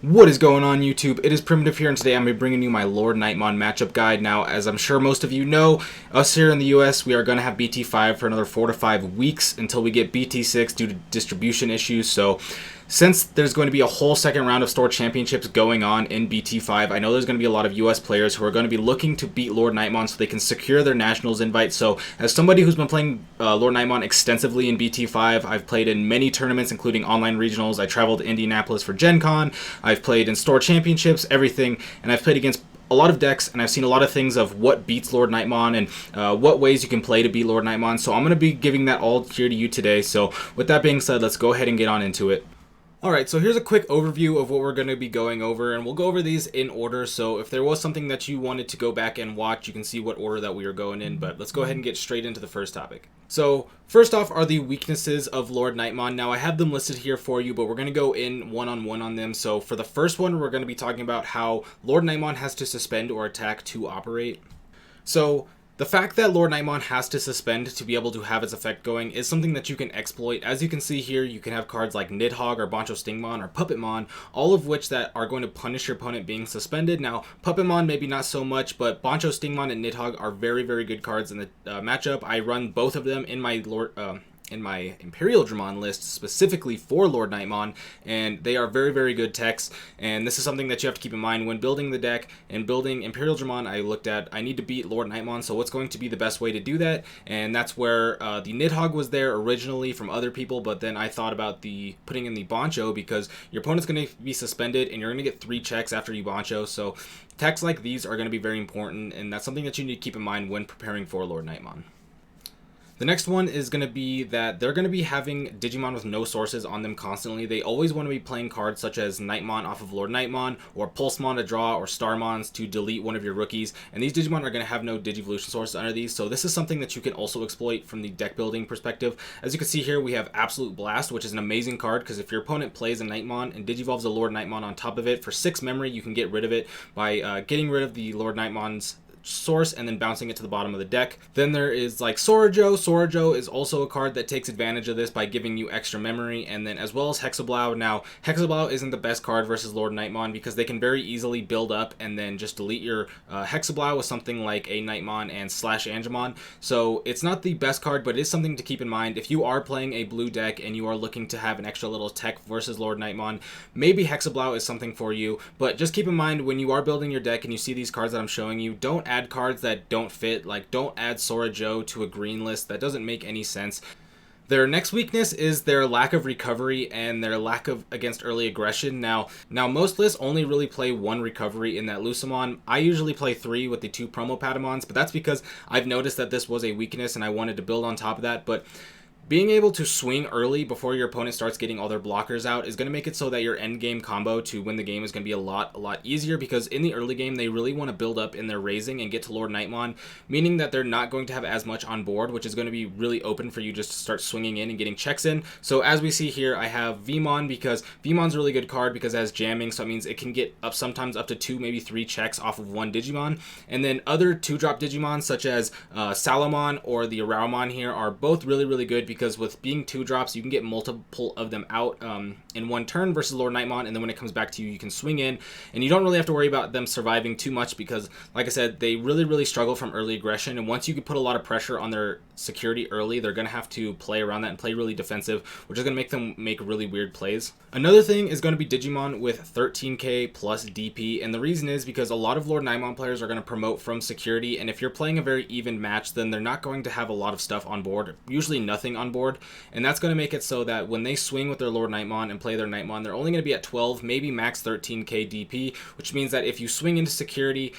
What is going on, YouTube? It is Primitive here, and today I'm going to be bringing you my LordKnightmon matchup guide. Now, as I'm sure most of you know, us here in the US, we are going to have BT5 for another 4 to 5 weeks until we get BT6 due to distribution issues. So, since there's going to be a whole second round of store championships going on in BT5, I know there's going to be a lot of US players who are going to be looking to beat LordKnightmon so they can secure their nationals invite. So, as somebody who's been playing LordKnightmon extensively in BT5, I've played in many tournaments, including online regionals. I traveled to Indianapolis for Gen Con. I've played in store championships, everything, and I've played against a lot of decks, and I've seen a lot of things of what beats LordKnightmon and what ways you can play to beat LordKnightmon. So I'm going to be giving that all here to you today. So with that being said, let's go ahead and get on into it. Alright, so here's a quick overview of what we're going to be going over, and we'll go over these in order, so if there was something that you wanted to go back and watch, you can see what order that we are going in, but let's go ahead and get straight into the first topic. So, first off are the weaknesses of LordKnightmon. Now, I have them listed here for you, but we're going to go in one-on-one on them. So, for the first one, we're going to be talking about how LordKnightmon has to suspend or attack to operate. So, the fact that LordKnightmon has to suspend to be able to have its effect going is something that you can exploit. As you can see here, you can have cards like Nidhogg or Bancho Stingmon or Puppetmon, all of which that are going to punish your opponent being suspended. Now, Puppetmon maybe not so much, but Bancho Stingmon and Nidhogg are very, very good cards in the matchup. I run both of them in my Imperial Dramon list specifically for LordKnightmon, and they are very, very good techs, and this is something that you have to keep in mind when building the deck. And building Imperial Dramon, I need to beat LordKnightmon, so what's going to be the best way to do that? And that's where the Nidhogg was there originally from other people, but then I thought about putting in the Bancho, because your opponent's going to be suspended and you're going to get 3 checks after you Bancho, so techs like these are going to be very important, and that's something that you need to keep in mind when preparing for LordKnightmon. The next one is going to be that they're going to be having Digimon with no sources on them constantly. They always want to be playing cards such as Knightmon off of LordKnightmon, or Pulsemon to draw, or Starmons to delete one of your rookies. And these Digimon are going to have no Digivolution sources under these, so this is something that you can also exploit from the deck building perspective. As you can see here, we have Absolute Blast, which is an amazing card, because if your opponent plays a Knightmon and Digivolves a LordKnightmon on top of it, for 6 memory, you can get rid of it by getting rid of the LordKnightmon's source and then bouncing it to the bottom of the deck. Then there is like Sorajo. Sorajo is also a card that takes advantage of this by giving you extra memory, and then as well as Hexablow. Now, Hexablow isn't the best card versus LordKnightmon because they can very easily build up and then just delete your Hexablow with something like a Knightmon and slash Angemon. So it's not the best card, but it is something to keep in mind. If you are playing a blue deck and you are looking to have an extra little tech versus LordKnightmon, maybe Hexablow is something for you, but just keep in mind when you are building your deck and you see these cards that I'm showing you, don't add cards that don't fit. Like, don't add Sorajo to a green list. That doesn't make any sense. Their next weakness is their lack of recovery and their lack of against early aggression. Now most lists only really play 1 recovery in that Lucemon. I usually play 3 with the 2 promo Patamons, but that's because I've noticed that this was a weakness and I wanted to build on top of that. But being able to swing early before your opponent starts getting all their blockers out is going to make it so that your end game combo to win the game is going to be a lot easier, because in the early game they really want to build up in their raising and get to LordKnightmon, meaning that they're not going to have as much on board, which is going to be really open for you just to start swinging in and getting checks in. So as we see here, I have Vmon, because Vmon's a really good card because it has jamming, so it means it can get up sometimes up to 2, maybe 3 checks off of 1 Digimon. And then other 2-drop Digimon such as Salamon or the Araumon here are both really good, because with being 2-drops, you can get multiple of them out in 1 turn versus LordKnightmon, and then when it comes back to you, you can swing in, and you don't really have to worry about them surviving too much, because, like I said, they really struggle from early aggression, and once you can put a lot of pressure on their security early, they're going to have to play around that and play really defensive, which is going to make them make really weird plays. Another thing is going to be Digimon with 13k plus DP, and the reason is because a lot of LordKnightmon players are going to promote from security, and if you're playing a very even match, then they're not going to have a lot of stuff on board, usually nothing on board. And that's going to make it so that when they swing with their LordKnightmon and play their Knightmon, they're only going to be at 12, maybe max 13k DP, which means that if you swing into security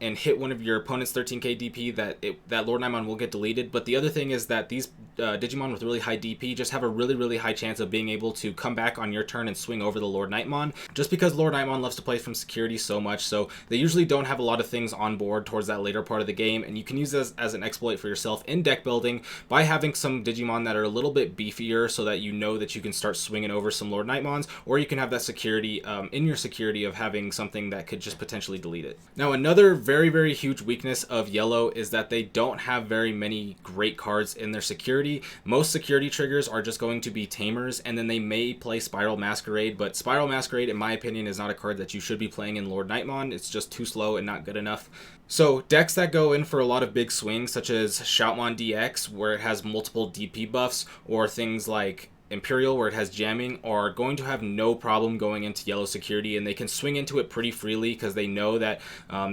and hit one of your opponent's 13k DP, that LordKnightmon will get deleted. But the other thing is that these Digimon with really high DP just have a really high chance of being able to come back on your turn and swing over the LordKnightmon, just because LordKnightmon loves to play from security so much, so they usually don't have a lot of things on board towards that later part of the game, and you can use this as an exploit for yourself in deck building by having some Digimon that are a little bit beefier, so that you know that you can start swinging over some LordKnightmons, or you can have that security in your security of having something that could just potentially delete it. Now, another very very, very huge weakness of yellow is that they don't have very many great cards in their security. Most security triggers are just going to be Tamers, and then they may play Spiral Masquerade, but Spiral Masquerade, in my opinion, is not a card that you should be playing in LordKnightmon. It's just too slow and not good enough. So decks that go in for a lot of big swings, such as Shoutmon DX, where it has multiple DP buffs, or things like Imperial, where it has jamming, are going to have no problem going into yellow security, and they can swing into it pretty freely because they know that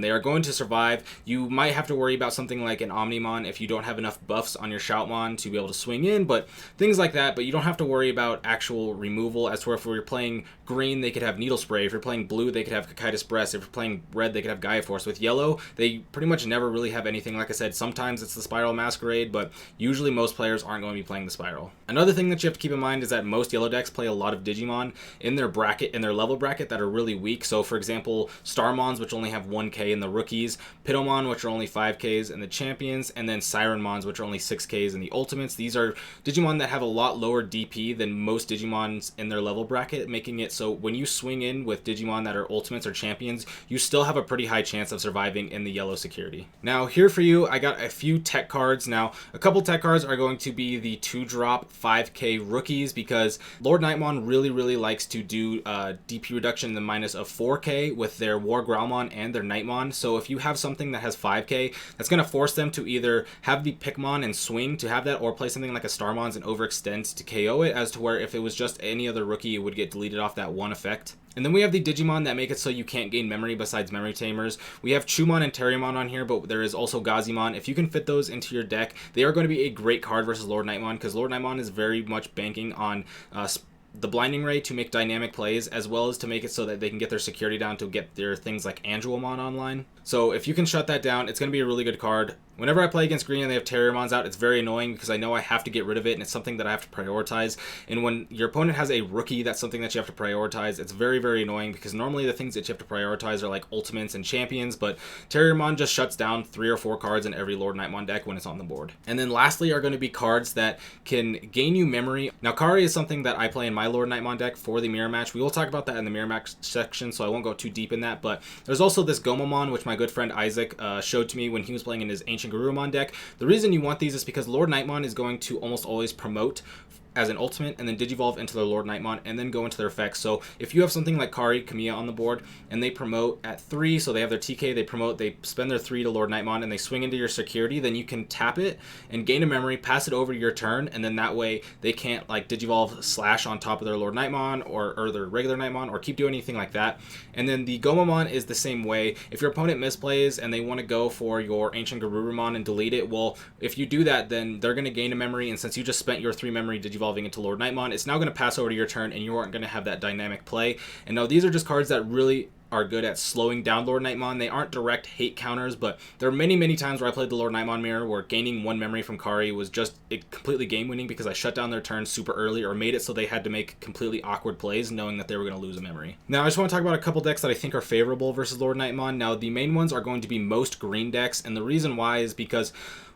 they are going to survive. You might have to worry about something like an Omnimon if you don't have enough buffs on your Shoutmon to be able to swing in, but things like that. But you don't have to worry about actual removal, as to where if you're playing green, they could have Needle Spray. If you're playing blue, they could have Cocytus Breast. If you're playing red, they could have Gaia Force. With yellow, they pretty much never really have anything. Like I said, sometimes it's the Spiral Masquerade, but usually most players aren't going to be playing the Spiral. Another thing that you have to keep in mind is that most yellow decks play a lot of Digimon in their bracket, in their level bracket, that are really weak. So for example, Starmons, which only have 1k in the rookies, Pitomon, which are only 5ks in the champions, and then Sirenmons, which are only 6ks in the ultimates. These are Digimon that have a lot lower DP than most Digimons in their level bracket, making it so when you swing in with Digimon that are ultimates or champions, you still have a pretty high chance of surviving in the yellow security. Now here for you, I got a few tech cards. Now a couple tech cards are going to be the 2-drop 5k rookies, because LordKnightmon really likes to do DP reduction in the minus of 4k with their War Growlmon and their Knightmon. So if you have something that has 5k, that's going to force them to either have the Pikmon and swing to have that, or play something like a Starmons and overextend to KO it, as to where if it was just any other rookie, it would get deleted off that one effect. And then we have the Digimon that make it so you can't gain memory besides Memory Tamers. We have Chumon and Terriermon on here, but there is also Gazimon. If you can fit those into your deck, they are going to be a great card versus LordKnightmon, because LordKnightmon is very much banking on the Blinding Ray to make dynamic plays, as well as to make it so that they can get their security down to get their things like Angelomon online. So if you can shut that down, it's going to be a really good card. Whenever I play against green and they have Terriermons out, it's very annoying because I know I have to get rid of it, and it's something that I have to prioritize. And when your opponent has a rookie, that's something that you have to prioritize. It's very annoying, because normally the things that you have to prioritize are like ultimates and champions, but Terriermon just shuts down 3 or 4 cards in every LordKnightmon deck when it's on the board. And then lastly are going to be cards that can gain you memory. Now Kari is something that I play in my LordKnightmon deck for the mirror match. We will talk about that in the mirror match section, so I won't go too deep in that. But there's also this Gomamon, which my good friend Isaac showed to me when he was playing in his Ancient Garurumon deck. The reason you want these is because LordKnightmon is going to almost always promote as an ultimate, and then digivolve into their LordKnightmon, and then go into their effects. So if you have something like Kari, Kamiya on the board, and they promote at 3, so they have their TK, they promote, they spend their 3 to LordKnightmon, and they swing into your security, then you can tap it and gain a memory, pass it over to your turn, and then that way they can't like digivolve slash on top of their LordKnightmon or their regular Knightmon, or keep doing anything like that. And then the Gomamon is the same way. If your opponent misplays and they want to go for your Ancient Garurumon and delete it, well, if you do that, then they're going to gain a memory, and since you just spent your 3 memory digivolving into LordKnightmon, it's now going to pass over to your turn, and you aren't going to have that dynamic play. And now these are just cards that really are good at slowing down LordKnightmon. They aren't direct hate counters, but there are many times where I played the LordKnightmon mirror where gaining 1 memory from Kari was just completely game winning, because I shut down their turn super early, or made it so they had to make completely awkward plays knowing that they were going to lose a memory. Now I just want to talk about a couple decks that I think are favorable versus LordKnightmon. Now the main ones are going to be most green decks, and the reason why is because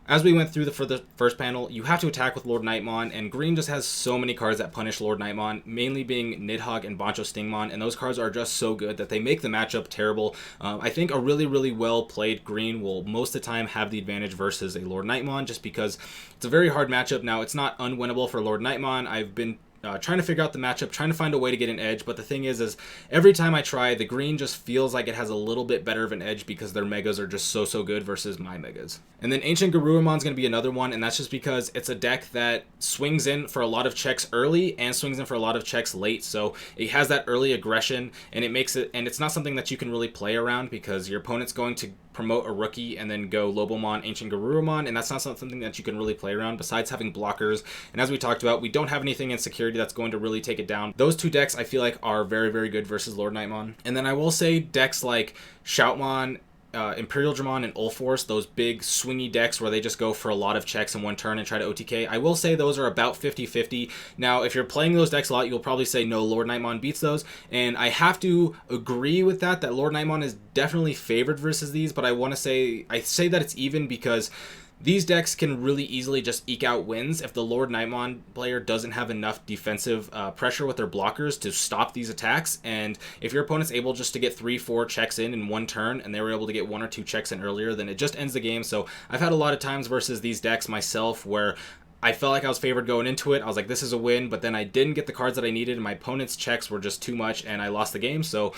as we went through for the first panel, you have to attack with LordKnightmon, and green just has so many cards that punish LordKnightmon, mainly being Nidhogg and Bancho Stingmon, and those cards are just so good that they make the matchup terrible. I think a really well played green will most of the time have the advantage versus a LordKnightmon, just because it's a very hard matchup. Now, it's not unwinnable for LordKnightmon. I've been trying to figure out the matchup, trying to find a way to get an edge, but the thing is every time I try, the green just feels like it has a little bit better of an edge because their megas are just so good versus my megas. And then Ancient Garurumon's going to be another one, and that's just because it's a deck that swings in for a lot of checks early and swings in for a lot of checks late, so it has that early aggression, and it makes it, and it's not something that you can really play around because your opponent's going to promote a rookie and then go Lobomon, Ancient Garurumon, and that's not something that you can really play around besides having blockers. And as we talked about, we don't have anything in security that's going to really take it down. Those 2 decks I feel like are very good versus LordKnightmon. And then I will say decks like Shoutmon, Imperial Dramon, and Ulforce, those big swingy decks where they just go for a lot of checks in one turn and try to OTK, I will say those are about 50-50. Now, if you're playing those decks a lot, you'll probably say no, LordKnightmon beats those, and I have to agree with that LordKnightmon is definitely favored versus these, but I say that it's even because These decks can really easily just eke out wins if the LordKnightmon player doesn't have enough defensive pressure with their blockers to stop these attacks. And if your opponent's able just to get 3-4 checks in one turn, and they were able to get 1 or 2 checks in earlier, then it just ends the game. So I've had a lot of times versus these decks myself where I felt like I was favored going into it. I was like, this is a win, but then I didn't get the cards that I needed, and my opponent's checks were just too much, and I lost the game. So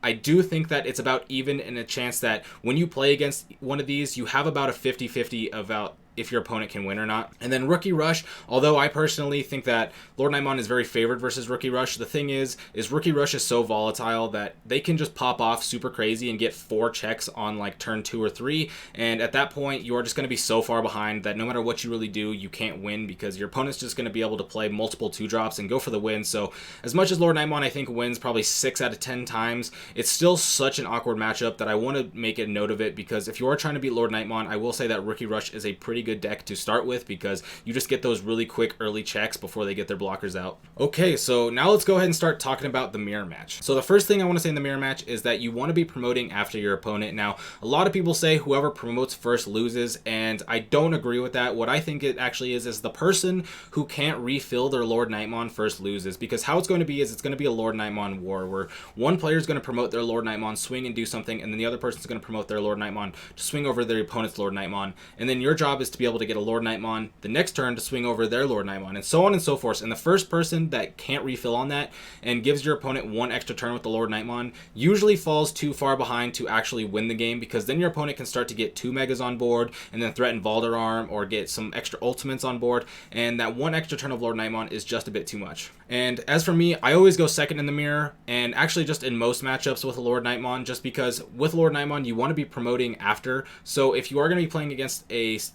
I do think that it's about even, in a chance that when you play against one of these, you have about a 50-50 about if your opponent can win or not. And then Rookie Rush, although I personally think that LordKnightmon is very favored versus Rookie Rush, the thing is Rookie Rush is so volatile that they can just pop off super crazy and get 4 checks on like turn 2 or 3, and at that point you are just going to be so far behind that no matter what you really do, you can't win, because your opponent's just going to be able to play multiple 2-drops and go for the win. So as much as LordKnightmon I think wins probably 6 out of 10 times, it's still such an awkward matchup that I want to make a note of it, because if you are trying to beat LordKnightmon, I will say that Rookie Rush is a pretty good deck to start with, because you just get those really quick early checks before they get their blockers out. Okay, so now let's go ahead and start talking about the mirror match. So the first thing I want to say in the mirror match is that you want to be promoting after your opponent. Now, a lot of people say whoever promotes first loses, and I don't agree with that. What I think it actually is the person who can't refill their LordKnightmon first loses, because how it's going to be is it's going to be a LordKnightmon war where one player is going to promote their LordKnightmon, swing and do something, and then the other person is going to promote their LordKnightmon to swing over their opponent's LordKnightmon, and then your job is to be able to get a LordKnightmon the next turn to swing over their LordKnightmon, and so on and so forth. And the first person that can't refill on that and gives your opponent 1 extra turn with the LordKnightmon usually falls too far behind to actually win the game, because then your opponent can start to get 2 megas on board and then threaten Valderarm or get some extra ultimates on board, and that 1 extra turn of LordKnightmon is just a bit too much. And as for me, I always go second in the mirror, and actually just in most matchups with a LordKnightmon, just because with LordKnightmon you want to be promoting after. So if you are going to be playing against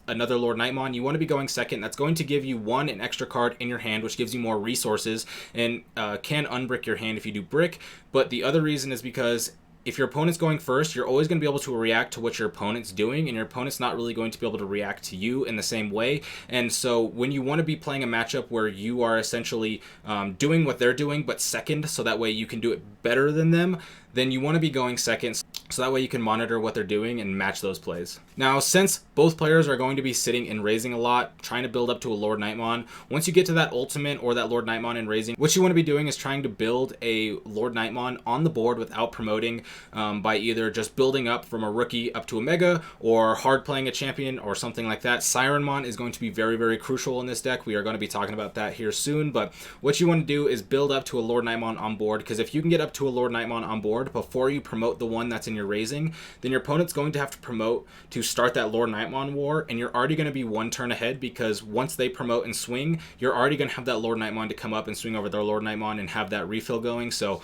another LordKnightmon, you want to be going second. That's going to give you an extra card in your hand, which gives you more resources and can unbrick your hand if you do brick. But the other reason is because if your opponent's going first, you're always going to be able to react to what your opponent's doing, and your opponent's not really going to be able to react to you in the same way. And so when you want to be playing a matchup where you are essentially doing what they're doing but second, so that way you can do it better than them, then you want to be going second, so that way you can monitor what they're doing and match those plays. Now, since both players are going to be sitting and raising a lot, trying to build up to a LordKnightmon, once you get to that ultimate or that LordKnightmon in raising, what you want to be doing is trying to build a LordKnightmon on the board without promoting, by either just building up from a rookie up to a mega, or hard playing a champion or something like that. Sirenmon is going to be very, very crucial in this deck. We are going to be talking about that here soon, but what you want to do is build up to a LordKnightmon on board, because if you can get up to a LordKnightmon on board before you promote the one that's in your raising, then your opponent's going to have to promote to start that LordKnightmon war, and you're already going to be 1 turn ahead, because once they promote and swing, you're already going to have that LordKnightmon to come up and swing over their LordKnightmon and have that refill going. So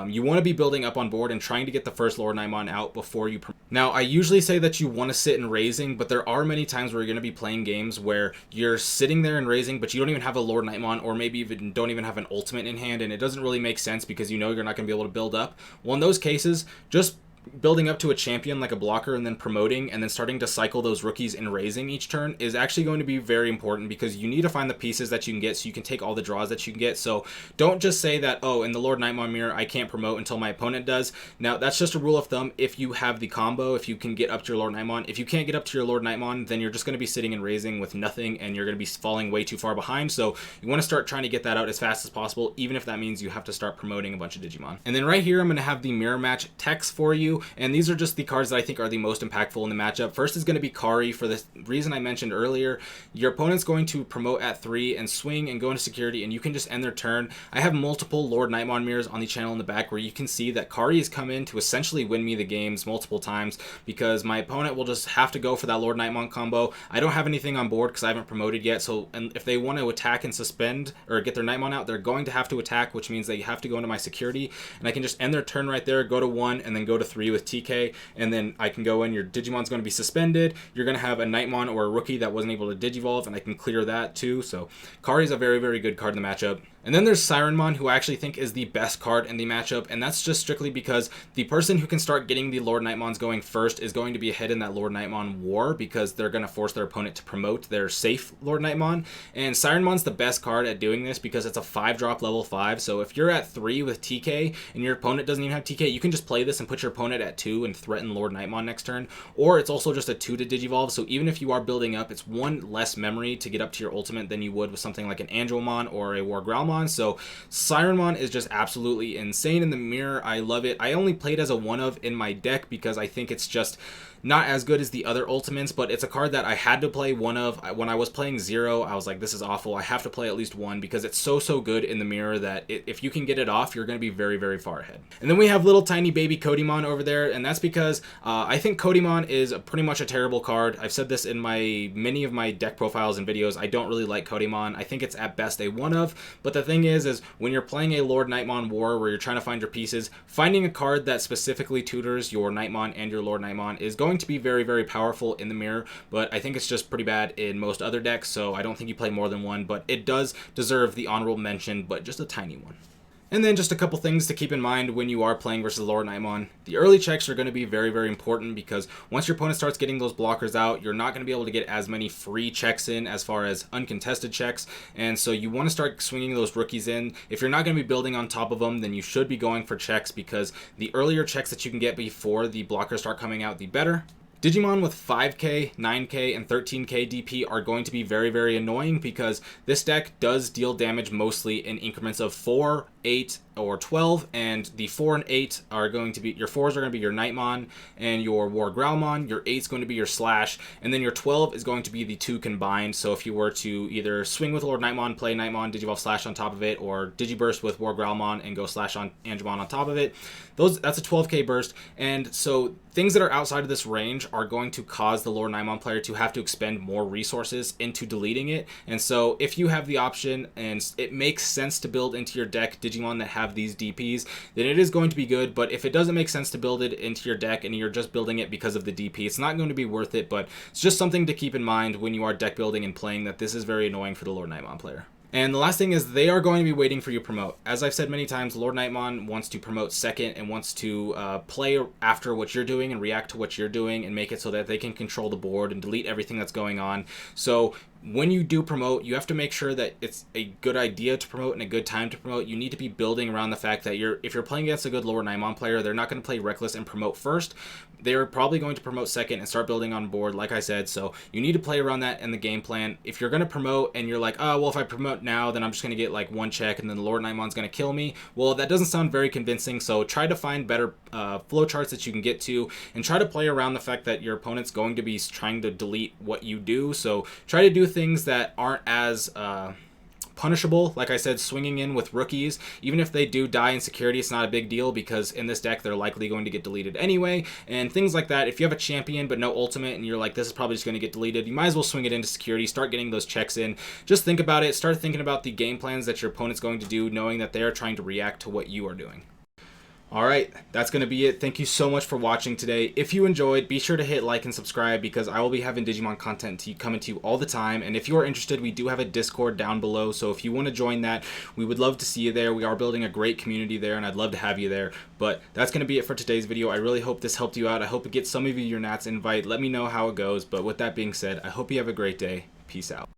you want to be building up on board and trying to get the first LordKnightmon out before you Now, I usually say that you want to sit in raising, but there are many times where you're going to be playing games where you're sitting there in raising, but you don't even have a LordKnightmon, or maybe even don't even have an ultimate in hand, and it doesn't really make sense because you know you're not going to be able to build up. Well, in those cases, just building up to a champion like a blocker and then promoting and then starting to cycle those rookies in raising each turn is actually going to be very important, because you need to find the pieces that you can get so you can take all the draws that you can get. So don't just say that, oh, in the LordKnightmon mirror I can't promote until my opponent does. Now, that's just a rule of thumb if you have the combo, if you can get up to your LordKnightmon. If you can't get up to your LordKnightmon, then you're just going to be sitting and raising with nothing, and you're going to be falling way too far behind. So you want to start trying to get that out as fast as possible, even if that means you have to start promoting a bunch of Digimon. And then right here I'm going to have the mirror match text for you, and these are just the cards that I think are the most impactful in the matchup. First is going to be Kari, for the reason I mentioned earlier. Your opponent's going to promote at 3 and swing and go into security, and you can just end their turn. I have multiple LordKnightmon mirrors on the channel in the back where you can see that Kari has come in to essentially win me the games multiple times, because my opponent will just have to go for that LordKnightmon combo. I don't have anything on board because I haven't promoted yet, so and if they want to attack and suspend or get their Knightmon out, they're going to have to attack, which means they have to go into my security, and I can just end their turn right there, go to 1, and then go to 3 with TK, and then I can go in, your Digimon's going to be suspended, you're going to have a Knightmon or a rookie that wasn't able to Digivolve, and I can clear that too. So Kari's a very, very good card in the matchup. And then there's Sirenmon, who I actually think is the best card in the matchup, and that's just strictly because the person who can start getting the LordKnightmons going first is going to be ahead in that LordKnightmon war, because they're going to force their opponent to promote their safe LordKnightmon. And Sirenmon's the best card at doing this because it's a 5-drop level 5, so if you're at 3 with TK and your opponent doesn't even have TK, you can just play this and put your opponent at 2 and threaten LordKnightmon next turn. Or it's also just a 2 to Digivolve, so even if you are building up, it's 1 less memory to get up to your ultimate than you would with something like an Angelmon or a War Growlmon. So Sirenmon is just absolutely insane in the mirror. I love it. I only played as a 1-of in my deck because I think it's just not as good as the other ultimates, but it's a card that I had to play 1-of. When I was playing 0, I was like, this is awful. I have to play at least 1 because it's so good in the mirror that if you can get it off, you're going to be very far ahead. And then we have little tiny baby Kodimon over there, and that's because I think Kodimon is pretty much a terrible card. I've said this in many of my deck profiles and videos. I don't really like Kodimon. I think it's at best a 1-of, but the thing is when you're playing a LordKnightmon war where you're trying to find your pieces, finding a card that specifically tutors your Knightmon and your LordKnightmon is going to be very powerful in the mirror, but I think it's just pretty bad in most other decks, so I don't think you play more than 1, but it does deserve the honorable mention, but just a tiny one. And then just a couple things to keep in mind when you are playing versus LordKnightmon. The early checks are going to be very important because once your opponent starts getting those blockers out, you're not going to be able to get as many free checks in as far as uncontested checks, and so you want to start swinging those rookies in. If you're not going to be building on top of them, then you should be going for checks because the earlier checks that you can get before the blockers start coming out, the better. Digimon with 5k, 9k, and 13k DP are going to be very annoying because this deck does deal damage mostly in increments of 4, 8, or 12, and the 4 and 8 are going to be, your 4s are going to be your Knightmon and your War Growlmon, your 8 is going to be your Slash, and then your 12 is going to be the 2 combined. So if you were to either swing with LordKnightmon, play Knightmon, Digivolve Slash on top of it, or Digiburst with War Growlmon and go Slash on Angemon on top of it, that's a 12k burst. And so things that are outside of this range are going to cause the LordKnightmon player to have to expend more resources into deleting it. And so if you have the option and it makes sense to build into your deck Digimon that have these DPs, then it is going to be good. But if it doesn't make sense to build it into your deck and you're just building it because of the DP, it's not going to be worth it. But it's just something to keep in mind when you are deck building and playing, that this is very annoying for the LordKnightmon player. And the last thing is they are going to be waiting for you to promote. As I've said many times, LordKnightmon wants to promote second and wants to play after what you're doing and react to what you're doing and make it so that they can control the board and delete everything that's going on. So when you do promote, you have to make sure that it's a good idea to promote and a good time to promote. You need to be building around the fact that if you're playing against a good LordKnightmon player, they're not going to play reckless and promote first. They're probably going to promote second and start building on board, like I said. So you need to play around that in the game plan. If you're going to promote and you're like, oh, well, if I promote now, then I'm just going to get like 1 check and then the LordKnightmon's going to kill me. Well, that doesn't sound very convincing. So try to find better flow charts that you can get to and try to play around the fact that your opponent's going to be trying to delete what you do. So try to do things that aren't as punishable. Like I said, swinging in with rookies, even if they do die in security, it's not a big deal because in this deck they're likely going to get deleted anyway, and things like that. If you have a champion but no ultimate and you're like, this is probably just going to get deleted, you might as well swing it into security, start getting those checks in. Just think about it, start thinking about the game plans that your opponent's going to do, knowing that they are trying to react to what you are doing. Alright, that's going to be it. Thank you so much for watching today. If you enjoyed, be sure to hit like and subscribe because I will be having Digimon content coming to you all the time. And if you are interested, we do have a Discord down below. So if you want to join that, we would love to see you there. We are building a great community there and I'd love to have you there. But that's going to be it for today's video. I really hope this helped you out. I hope it gets some of you your Nats invite. Let me know how it goes. But with that being said, I hope you have a great day. Peace out.